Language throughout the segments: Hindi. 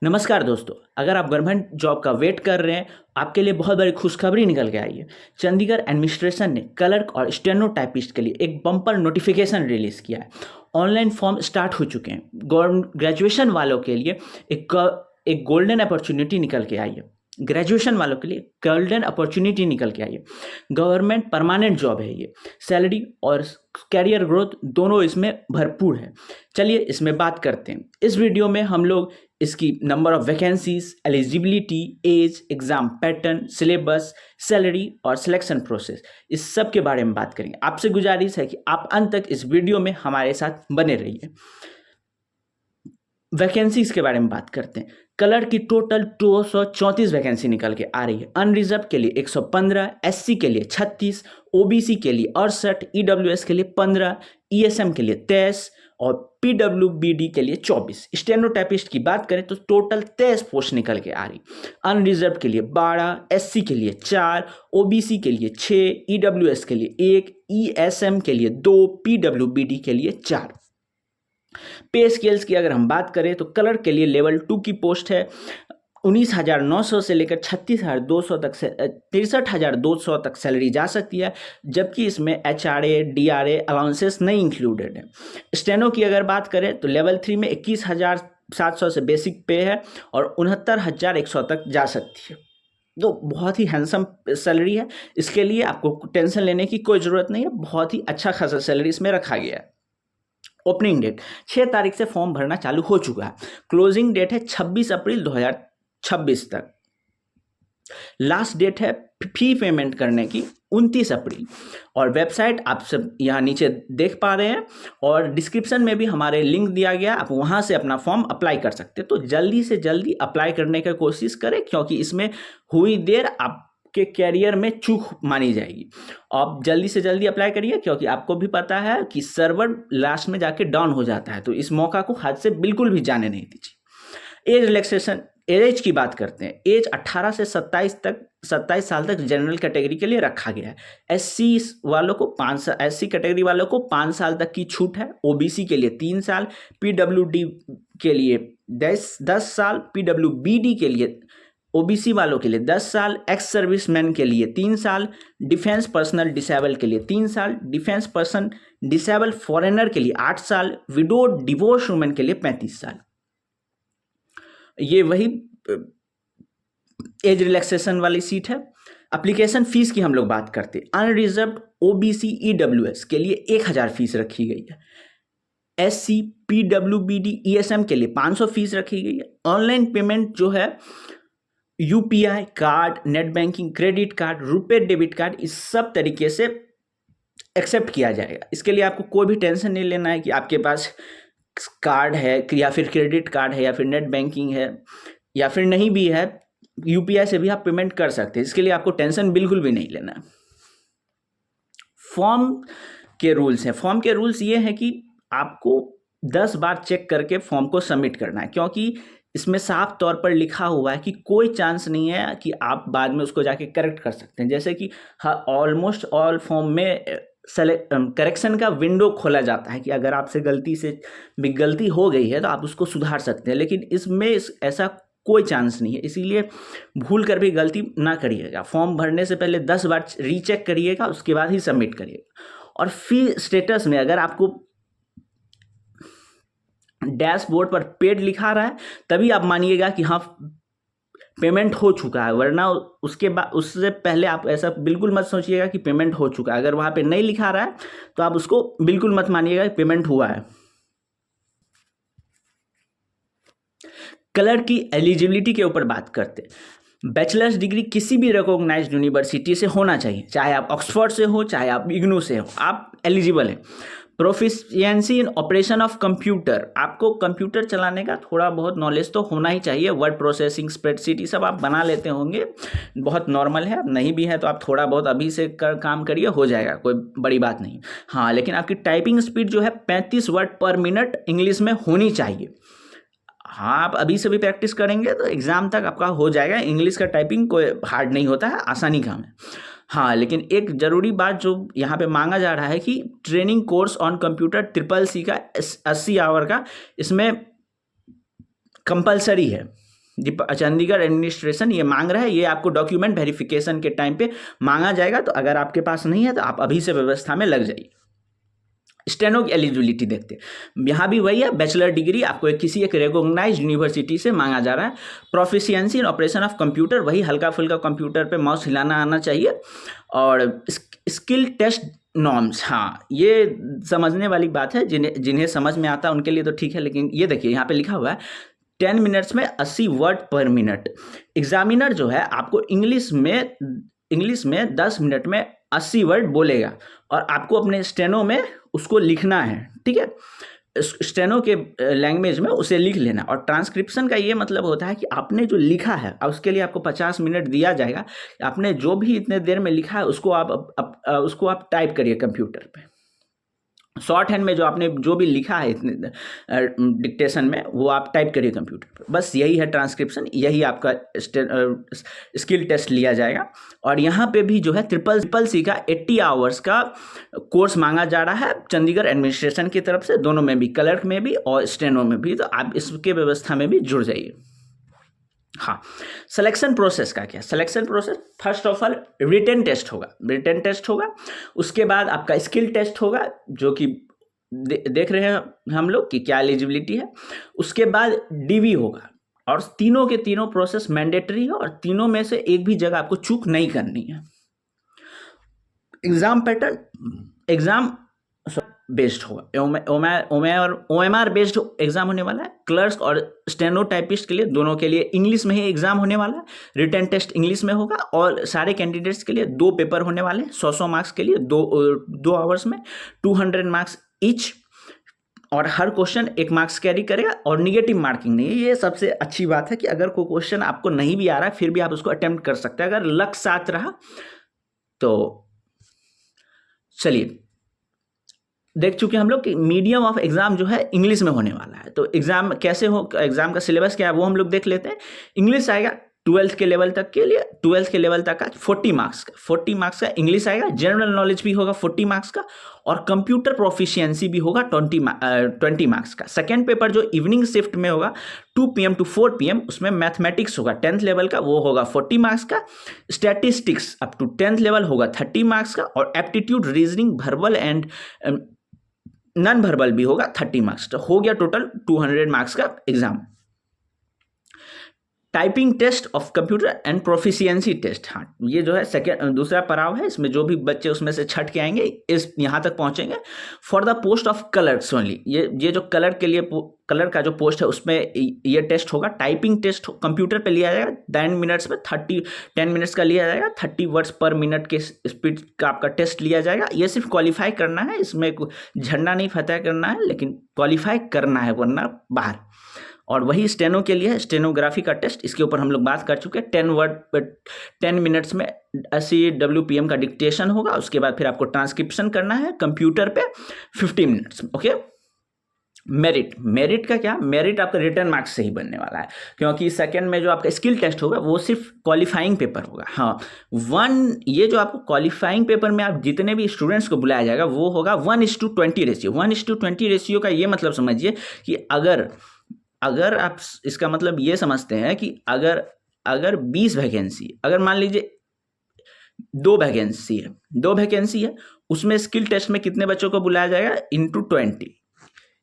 नमस्कार दोस्तों, अगर आप गवर्नमेंट जॉब का वेट कर रहे हैं, आपके लिए बहुत बड़ी खुशखबरी निकल के आई है। चंडीगढ़ एडमिनिस्ट्रेशन ने क्लर्क और स्टेनोटाइपिस्ट के लिए एक बम्पर नोटिफिकेशन रिलीज किया है। ऑनलाइन फॉर्म स्टार्ट हो चुके हैं। ग्रेजुएशन वालों के लिए एक गोल्डन अपॉर्चुनिटी निकल के आई है। ग्रेजुएशन वालों के लिए गोल्डन अपॉर्चुनिटी निकल के आई है। गवर्नमेंट परमानेंट जॉब है ये। सैलरी और कैरियर ग्रोथ दोनों इसमें भरपूर है। चलिए इसमें बात करते हैं। इस वीडियो में हम लोग इसकी number of vacancies, eligibility, age, exam pattern, syllabus, salary और सिलेक्शन प्रोसेस, इस सब के बारे में बात करेंगे। आपसे गुजारिश है कि आप अंत तक इस वीडियो में हमारे साथ बने रहिए। वैकेंसीज के बारे में बात करते हैं। क्लर्क की टोटल 234 वैकेंसी निकल के आ रही है। अनरिजर्व के लिए 115, एससी के लिए 36, ओबीसी के लिए 68, ईडब्ल्यूएस के लिए 15, ईएसएम के लिए 23 और पीडब्ल्यूबीडी के लिए 24। स्टेनोटाइपिस्ट की बात करें तो टोटल 23 पोस्ट निकल के आ रही। अनरिजर्व के लिए 12, एससी के लिए 4, ओबीसी के लिए 6, ईडब्ल्यूएस के लिए 1, ईएसएम के लिए 2, पीडब्ल्यूबीडी के लिए 4। पे स्केल्स की अगर हम बात करें तो क्लर्क के लिए लेवल 2 की पोस्ट है। 19,900 से लेकर 36,200 तक से 63,200 तक सैलरी जा सकती है, जबकि इसमें एचआरए, डीआरए अलाउंसेस नहीं इंक्लूडेड है। स्टेनो की अगर बात करें तो लेवल 3 में 21,700 से बेसिक पे है और 69,100 तक जा सकती है। तो बहुत ही हैंडसम सैलरी है। इसके लिए आपको टेंशन लेने की कोई ज़रूरत नहीं है। बहुत ही अच्छा खासा सैलरी इसमें रखा गया है। ओपनिंग डेट 6 तारीख से फॉर्म भरना चालू हो चुका है। क्लोजिंग डेट है 26 अप्रैल 2026 तक। लास्ट डेट है फी पेमेंट करने की 29 अप्रैल। और वेबसाइट आप सब यहाँ नीचे देख पा रहे हैं और डिस्क्रिप्शन में भी हमारे लिंक दिया गया, आप वहाँ से अपना फॉर्म अप्लाई कर सकते हैं। तो जल्दी से जल्दी अप्लाई करने की कोशिश करें, क्योंकि इसमें हुई देर आपके कैरियर में चूक मानी जाएगी। आप जल्दी से जल्दी अप्लाई करिए, क्योंकि आपको भी पता है कि सर्वर लास्ट में जाके डाउन हो जाता है। तो इस मौका को हाथ से बिल्कुल भी जाने नहीं दीजिए। एज रिलैक्सेशन, एज की बात करते हैं। एज 18 से 27 साल तक जनरल कैटेगरी के लिए रखा गया है। एससी वालों को 5 साल, एससी कैटेगरी वालों को 5 साल तक की छूट है। ओबीसी के लिए 3 साल, पीडब्ल्यूडी के लिए 10 साल, पीडब्ल्यूबीडी के लिए, ओबीसी वालों के लिए 10 साल, एक्स सर्विसमैन के लिए 3 साल, डिफेंस पर्सनल डिसेबल के लिए 3 साल, डिफेंस पर्सन डिसेबल फॉरेनर के लिए 8 साल, विडो डिवोर्स वुमेन के लिए 35 साल। ये वही एज रिलैक्सेशन वाली सीट है। एप्लीकेशन फीस की हम लोग बात करते हैं। अनरिजर्व्ड ओबीसी ईडब्ल्यूएस के लिए 1,000 फीस रखी गई है। एससी, पीडब्ल्यूबीडी, ईएसएम के लिए 500 फीस रखी गई है। ऑनलाइन पेमेंट जो है UPI card, net banking, credit card, RuPay debit card, इस सब तरीके से एक्सेप्ट किया जाएगा। इसके लिए आपको कोई भी टेंशन नहीं लेना है कि आपके पास कार्ड है या फिर क्रेडिट कार्ड है या फिर नेट बैंकिंग है या फिर नहीं भी है, यूपीआई से भी आप पेमेंट कर सकते हैं। इसके लिए आपको टेंशन बिल्कुल भी नहीं लेना है। फॉर्म के रूल्स हैं। फॉर्म के रूल्स ये हैं कि आपको 10 बार चेक करके फॉर्म को सबमिट करना है, क्योंकि इसमें साफ तौर पर लिखा हुआ है कि कोई चांस नहीं है कि आप बाद में उसको जाके करेक्ट कर सकते हैं। जैसे कि ऑलमोस्ट ऑल फॉर्म में करेक्शन का विंडो खोला जाता है कि अगर आपसे गलती से भी गलती हो गई है तो आप उसको सुधार सकते हैं, लेकिन इसमें ऐसा कोई चांस नहीं है। इसीलिए भूल कर भी गलती ना करिएगा। फॉर्म भरने से पहले 10 बार रीचेक करिएगा, उसके बाद ही सबमिट करिएगा। और फी स्टेटस में अगर आपको डैशबोर्ड पर पेड लिखा रहा है तभी आप मानिएगा कि हाँ पेमेंट हो चुका है, वरना उसके बाद उससे पहले आप ऐसा बिल्कुल मत सोचिएगा कि पेमेंट हो चुका है। अगर वहाँ पे नहीं लिखा रहा है तो आप उसको बिल्कुल मत मानिएगा कि पेमेंट हुआ है। क्लर्क की एलिजिबिलिटी के ऊपर बात करते हैं। बैचलर्स डिग्री किसी भी रिकॉग्नाइज्ड यूनिवर्सिटी से होना चाहिए, चाहे आप ऑक्सफोर्ड से हो चाहे आप इग्नू से हो, आप एलिजिबल हैं। Proficiency in operation of computer, आपको कंप्यूटर चलाने का थोड़ा बहुत नॉलेज तो होना ही चाहिए। वर्ड प्रोसेसिंग, स्प्रेडशीट, ये सब आप बना लेते होंगे, बहुत नॉर्मल है। नहीं भी है तो आप थोड़ा बहुत अभी से काम करिए, हो जाएगा, कोई बड़ी बात नहीं। हाँ, लेकिन आपकी टाइपिंग स्पीड जो है 35 वर्ड पर मिनट इंग्लिश में होनी चाहिए। हाँ, आप अभी से भी प्रैक्टिस करेंगे तो एग्ज़ाम तक आपका हो जाएगा। इंग्लिश का टाइपिंग कोई हार्ड नहीं होता है, आसानी काम है। हाँ, लेकिन एक ज़रूरी बात जो यहाँ पे मांगा जा रहा है कि training course on computer CCC का 80 आवर का इसमें कंपलसरी है। चंडीगढ़ एडमिनिस्ट्रेशन ये मांग रहा है, ये आपको डॉक्यूमेंट वेरिफिकेशन के टाइम पे मांगा जाएगा, तो अगर आपके पास नहीं है तो आप अभी से व्यवस्था में लग जाइए। स्टेनो की एलिजिबिलिटी देखते हैं, यहाँ भी वही है, बैचलर डिग्री आपको किसी एक रिकॉग्नाइज्ड यूनिवर्सिटी से मांगा जा रहा है। Proficiency in operation of computer, वही हल्का फुल्का कंप्यूटर पे माउस हिलाना आना चाहिए। और स्किल टेस्ट नॉर्म्स, हाँ ये समझने वाली बात है, जिन्हें समझ में आता है उनके लिए तो ठीक है, लेकिन ये देखिए यहाँ पे लिखा हुआ है 10 मिनट्स में 80 वर्ड पर मिनट। एग्जामिनर जो है आपको इंग्लिश में 10 मिनट में 80 वर्ड बोलेगा और आपको अपने स्टेनो में उसको लिखना है, ठीक है, स्टेनो के लैंग्वेज में उसे लिख लेना। और ट्रांसक्रिप्शन का ये मतलब होता है कि आपने जो लिखा है, अब उसके लिए आपको 50 मिनट दिया जाएगा, आपने जो भी इतने देर में लिखा है उसको आप टाइप करिए कंप्यूटर पे। शॉर्ट हैंड में जो आपने जो भी लिखा है इतने डिक्टेशन में, वो आप टाइप करिए कंप्यूटर पर। बस यही है ट्रांसक्रिप्शन, यही आपका स्किल टेस्ट लिया जाएगा। और यहाँ पे भी जो है ट्रिपल सी का 80 आवर्स का कोर्स मांगा जा रहा है चंडीगढ़ एडमिनिस्ट्रेशन की तरफ से, दोनों में भी, क्लर्क में भी और स्टेनो में भी, तो आप इसके व्यवस्था में भी जुड़ जाइए। हाँ, सिलेक्शन प्रोसेस का क्या? Selection process first of all written test होगा, उसके बाद आपका स्किल टेस्ट होगा, जो कि देख रहे हैं हम लोग कि क्या एलिजिबिलिटी है। उसके बाद डीवी होगा, और तीनों के तीनों प्रोसेस मैंडेटरी है, और तीनों में से एक भी जगह आपको चूक नहीं करनी है। एग्जाम पैटर्न, एग्जाम बेस्ड होगा, OMR बेस्ड एग्जाम होने वाला है। क्लर्क और स्टेनोटाइपिस्ट के लिए, दोनों के लिए इंग्लिश में ही एग्जाम होने वाला है, रिटन टेस्ट इंग्लिश में होगा, और सारे कैंडिडेट्स के लिए 2 पेपर होने वाले हैं, 100 मार्क्स के लिए, 2 आवर्स में 200 मार्क्स ईच, और हर क्वेश्चन 1 मार्क्स कैरी करेगा, और निगेटिव मार्किंग नहीं है। ये सबसे अच्छी बात है कि अगर कोई क्वेश्चन आपको नहीं भी आ रहा है फिर भी आप उसको अटेम्प्ट कर सकते हैं, अगर लक साथ रहा तो। चलिए, देख चुके हम लोग कि मीडियम ऑफ एग्जाम जो है इंग्लिश में होने वाला है। तो एग्जाम कैसे हो, एग्जाम का सिलेबस क्या है वो हम लोग देख लेते हैं। इंग्लिश आएगा 12th के लेवल तक के लिए, 12th के लेवल तक का 40 मार्क्स का इंग्लिश आएगा। जनरल नॉलेज भी होगा 40 मार्क्स का, और कंप्यूटर प्रोफिशिएंसी भी होगा 20 मार्क्स का। सेकेंड पेपर जो इवनिंग शिफ्ट में होगा 2 PM to 4 PM, उसमें मैथमेटिक्स होगा 10th लेवल का, वो होगा 40 मार्क्स का। Statistics up to 10th level होगा 30 मार्क्स का, और aptitude, reasoning, verbal and non verbal भी होगा 30 मार्क्स। तो हो गया टोटल 200 मार्क्स का exam. Typing test of computer and proficiency test, हाँ ये जो है दूसरा पड़ाव है, इसमें जो भी बच्चे उसमें से छट के आएंगे इस यहाँ तक पहुँचेंगे। For the post of clerks only, ये जो क्लर्क के लिए, क्लर्क का जो पोस्ट है उसमें ये टेस्ट होगा। टाइपिंग टेस्ट कंप्यूटर पे लिया जाएगा 10 मिनट्स में, 10 मिनट्स का लिया जाएगा, 30 वर्ड्स पर मिनट के स्पीड का आपका टेस्ट लिया जाएगा। ये सिर्फ क्वालिफाई करना है, इसमें झंडा नहीं फतेह करना है, लेकिन क्वालिफाई करना है, वरना बाहर। और वही स्टेनो के लिए है, स्टेनोग्राफी का टेस्ट, इसके ऊपर हम लोग बात कर चुके हैं। 10 मिनट्स में 80 WPM का डिक्टेशन होगा, उसके बाद फिर आपको ट्रांसक्रिप्शन करना है कंप्यूटर पे 50 मिनट्स में। ओके, मेरिट का क्या? मेरिट आपका रिटर्न मार्क्स से ही बनने वाला है, क्योंकि सेकंड में जो आपका स्किल टेस्ट होगा वो सिर्फ क्वालिफाइंग पेपर होगा। हाँ, ये जो आपको क्वालिफाइंग पेपर में आप जितने भी स्टूडेंट्स को बुलाया जाएगा वो होगा 1:20 रेशियो। 1:20 रेशियो का ये मतलब समझिए कि अगर आप इसका मतलब ये समझते हैं कि अगर 20 वैकेंसी, अगर मान लीजिए 2 वैकेंसी है, उसमें स्किल टेस्ट में कितने बच्चों को बुलाया जाएगा? into 20,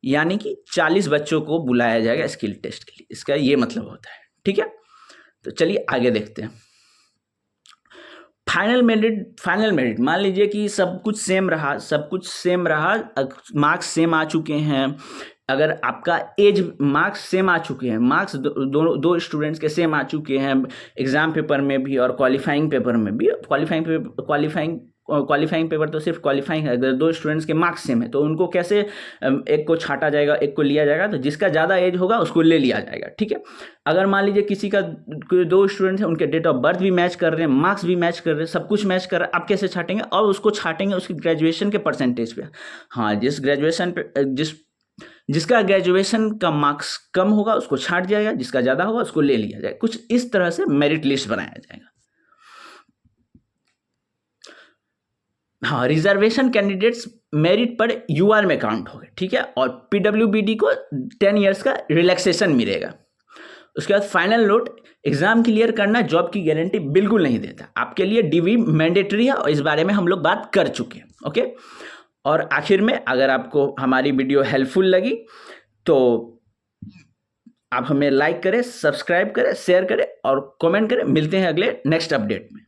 यानी कि 40 बच्चों को बुलाया जाएगा स्किल टेस्ट के लिए, इसका ये मतलब होता है। ठीक है, तो चलिए आगे देखते हैं। फाइनल मेरिट, मान लीजिए कि सब कुछ सेम रहा, मार्क्स सेम आ चुके हैं, अगर आपका एज मार्क्स सेम आ चुके हैं, मार्क्स दो स्टूडेंट्स के सेम आ चुके हैं एग्जाम पेपर में भी और क्वालिफाइंग पेपर में भी। क्वालिफाइंग पेपर तो सिर्फ क्वालिफाइंग है, अगर 2 स्टूडेंट्स के मार्क्स सेम है तो उनको कैसे एक को छाटा जाएगा, एक को लिया जाएगा, तो जिसका ज़्यादा एज होगा उसको ले लिया जाएगा। ठीक है, अगर मान लीजिए किसी का 2 स्टूडेंट्स हैं, उनके डेट ऑफ बर्थ भी मैच कर रहे हैं, मार्क्स भी मैच कर रहे हैं, सब कुछ मैच कर रहा है, आप कैसे छाटेंगे? और उसको छाटेंगे उसकी ग्रेजुएशन के परसेंटेज पे। हाँ, जिसका ग्रेजुएशन का मार्क्स कम होगा उसको छाट जाएगा, जिसका ज़्यादा होगा उसको ले लिया जाएगा। कुछ इस तरह से मेरिट लिस्ट बनाया जाएगा। हाँ, रिजर्वेशन कैंडिडेट्स मेरिट पर UR में काउंट हो गए। ठीक है, और PWBD को 10 ईयर्स का रिलैक्सेशन मिलेगा। उसके बाद फाइनल नोट, एग्जाम क्लियर करना जॉब की गारंटी बिल्कुल नहीं देता, आपके लिए डीवी मैंडेटरी है और इस बारे में हम लोग बात कर चुके हैं। ओके, और आखिर में अगर आपको हमारी वीडियो हेल्पफुल लगी तो आप हमें लाइक करें, सब्सक्राइब करें, शेयर करें और कमेंट करें। मिलते हैं अगले नेक्स्ट अपडेट में।